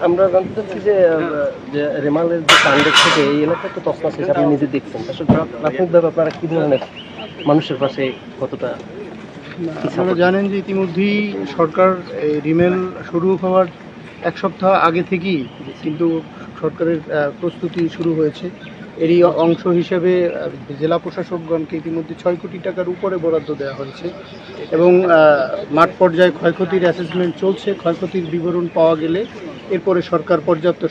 আমরা জানতে চাচ্ছি যে রেমালের যে কাণ্ডের থেকে এই এলাকা তো তছনছ হয়েছে, আপনি নিজে দেখছেন। আসলে প্রাথমিকভাবে আপনারা কি ধরনের মানুষের পাশে কতটা? আপনারা জানেন যে ইতিমধ্যেই সরকার রিমেল শুরু হওয়ার এক সপ্তাহ আগে থেকেই কিন্তু সরকারের প্রস্তুতি শুরু হয়েছে। এরই অংশ হিসেবে জেলা প্রশাসকগণকে ইতিমধ্যে 6 কোটি টাকার উপরে বরাদ্দ দেওয়া হয়েছে এবং মাঠ পর্যায়ে ক্ষয়ক্ষতির অ্যাসেসমেন্ট চলছে। ক্ষয়ক্ষতির বিবরণ পাওয়া গেলে এরপরে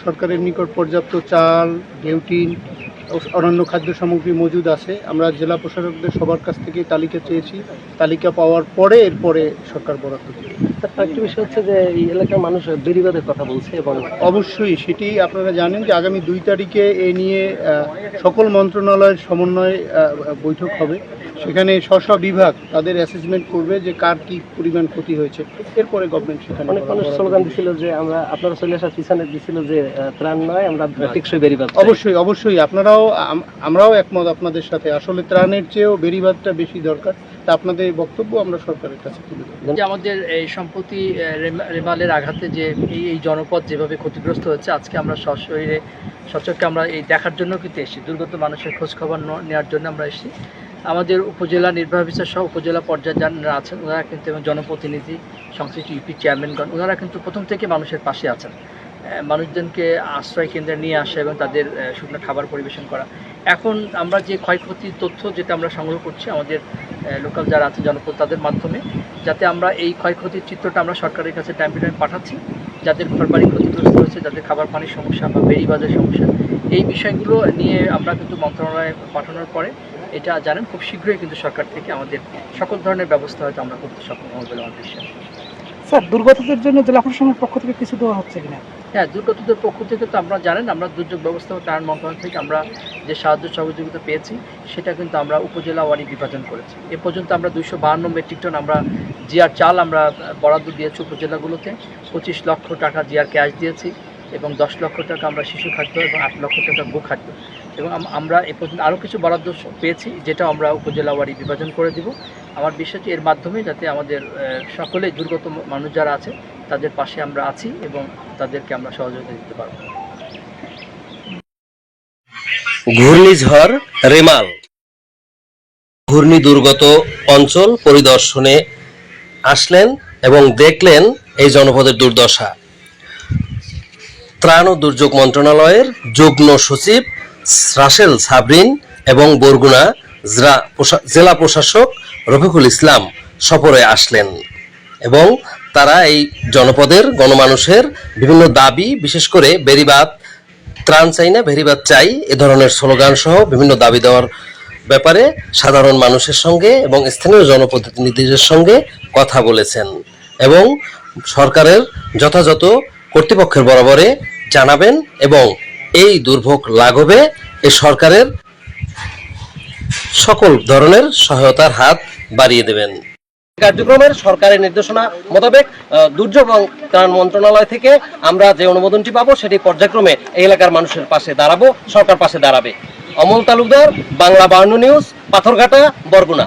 সরকারের নিকট পর্যাপ্ত চাল, ডিউটিন, অন্যান্য খাদ্য সামগ্রী মজুদ আছে। আমরা জেলা প্রশাসকদের সবার কাছ থেকে তালিকা চেয়েছি, তালিকা পাওয়ার পরে এরপরে সরকার বরাদ্দ দেবে। আরেকটি বিষয় হচ্ছে যে এই এলাকার মানুষ বেড়িবাঁধের কথা বলছে এবং অবশ্যই সেটি আপনারা জানেন যে আগামী 2 তারিখে এ নিয়ে সকল মন্ত্রণালয়ের সমন্বয়ে বৈঠক হবে। সেখানে স্ব বিভাগ তাদের অ্যাসেসমেন্ট করবে যে কার কী পরিমাণ ক্ষতি হয়েছে। এরপরে গভর্নমেন্ট সেখানে অনেক মানুষ স্লোগান দিছিল যে আপনারা চলে আসার পিছনে দিছিল যে ত্রাণ নয়, আমরা টেকসই বেড়িবাঁধ। অবশ্যই আমরাও একমত আপনাদের সাথে। আসলে ত্রাণের চেয়েও বেড়িবাঁধটা বেশি দরকার। তা আপনাদের এই বক্তব্য আমরা সরকারের কাছে তুলে দেব। যে আমাদের এই সম্প্রতি রেমালের আঘাতে যে এই জনপদ যেভাবে ক্ষতিগ্রস্ত হচ্ছে, আজকে আমরা সশরীরে সচক্ষে আমরা এই দেখার জন্য কিন্তু এসেছি, দুর্গত মানুষের খোঁজখবর নেওয়ার জন্য আমরা এসেছি। আমাদের উপজেলা নির্বাহী অফিসার সহ উপজেলা পর্যায়ে যারা আছেন ওনারা কিন্তু, এবং জনপ্রতিনিধি, সংশ্লিষ্ট ইউপি চেয়ারম্যানগণ, ওনারা কিন্তু প্রথম থেকে মানুষের পাশে আছেন। মানুষজনকে আশ্রয় কেন্দ্রে নিয়ে আসা এবং তাদের শুকনো খাবার পরিবেশন করা। এখন আমরা যে ক্ষয়ক্ষতির তথ্য যেটা আমরা সংগ্রহ করছি আমাদের লোকাল যারা আছে জনপদ তাদের মাধ্যমে, যাতে আমরা এই ক্ষয়ক্ষতির চিত্রটা আমরা সরকারের কাছে টাইম টু টাইম পাঠাচ্ছি, যাদের ঘরবাড়ি ক্ষতিগ্রস্ত হয়েছে, যাদের খাবার পানির সমস্যা বা বেড়িবাঁধের সমস্যা, এই বিষয়গুলো নিয়ে আমরা কিন্তু মন্ত্রণালয়ে পাঠানোর পরে এটা জানেন খুব শীঘ্রই কিন্তু সরকার থেকে আমাদের সকল ধরনের ব্যবস্থা হয়তো আমরা করতে সক্ষম হব বলে আমার বিশ্বাস। স্যার, দুর্গতদের জন্য জেলা প্রশাসনের পক্ষ থেকে কিছু দেওয়া হচ্ছে কিনা? হ্যাঁ, দুর্গতদের পক্ষ থেকে তো আমরা জানেন আমরা দুর্যোগ ব্যবস্থা ও ত্রাণ মন্ত্রণালয় থেকে আমরা যে সাহায্য সহযোগিতা পেয়েছি সেটা কিন্তু আমরা উপজেলা ওয়ারি বিভাজন করেছি। এ পর্যন্ত আমরা 252 মেট্রিক টন আমরা জিআর চাল আমরা বরাদ্দ দিয়েছি উপজেলাগুলোতে, 25 লক্ষ টাকা জিআর ক্যাশ দিয়েছি এবং 10 লক্ষ টাকা আমরা শিশু খাদ্য এবং 8 লক্ষ টাকা গো খাদ্য, এবং আমরা এ পর্যন্ত আরও কিছু বরাদ্দ পেয়েছি যেটা আমরা উপজেলা ওয়ারি বিভাজন করে দিব। আমার বিশ্বাস এর মাধ্যমে যাতে আমাদের সকলে দুর্গত মানুষ যারা আছে তাদের পাশে আমরা আছি এবং তাদেরকে আমরা সহযোগিতা দিতে পারব। ঘূর্ণিঝড় রেমাল ঘূর্ণি দুর্গত অঞ্চল পরিদর্শনে আসলেন এবং দেখলেন এই জনপদের দুর্দশা। ত্রাণ ও দুর্যোগ মন্ত্রণালয়ের যুগ্ম সচিব রাসেল সাবরিন এবং বরগুনা জেলা প্রশাসক রফিকুল ইসলাম সফরে আসলেন এবং তারা এই জনপদের গণমানুষের বিভিন্ন দাবি, বিশেষ করে বেড়িবাঁধ, ত্রাণ চাই না বেড়িবাঁধ চাই, এ ধরনের স্লোগান সহ বিভিন্ন দাবি দেওয়ার ব্যাপারে সাধারণ মানুষের সঙ্গে এবং স্থানীয় জনপ্রতিনিধিদের সঙ্গে কথা বলেছেন এবং সরকারের যথাযথ কর্তৃপক্ষের বরাবরে জানাবেন এবং এই দুর্ভোগ লাঘবে এই সরকারের সকল ধরনের সহায়তার হাত বাড়িয়ে দেবেন। কার্যক্রমের সরকারের নির্দেশনা মোতাবেক দুর্যোগ এবং ত্রাণ মন্ত্রণালয় থেকে আমরা যে অনুমোদনটি পাবো সেটি পর্যায়ক্রমে এই এলাকার মানুষের পাশে দাঁড়াবো, সরকার পাশে দাঁড়াবে। Amal Talukdar, Bangla burn news, Patharghata, Barguna.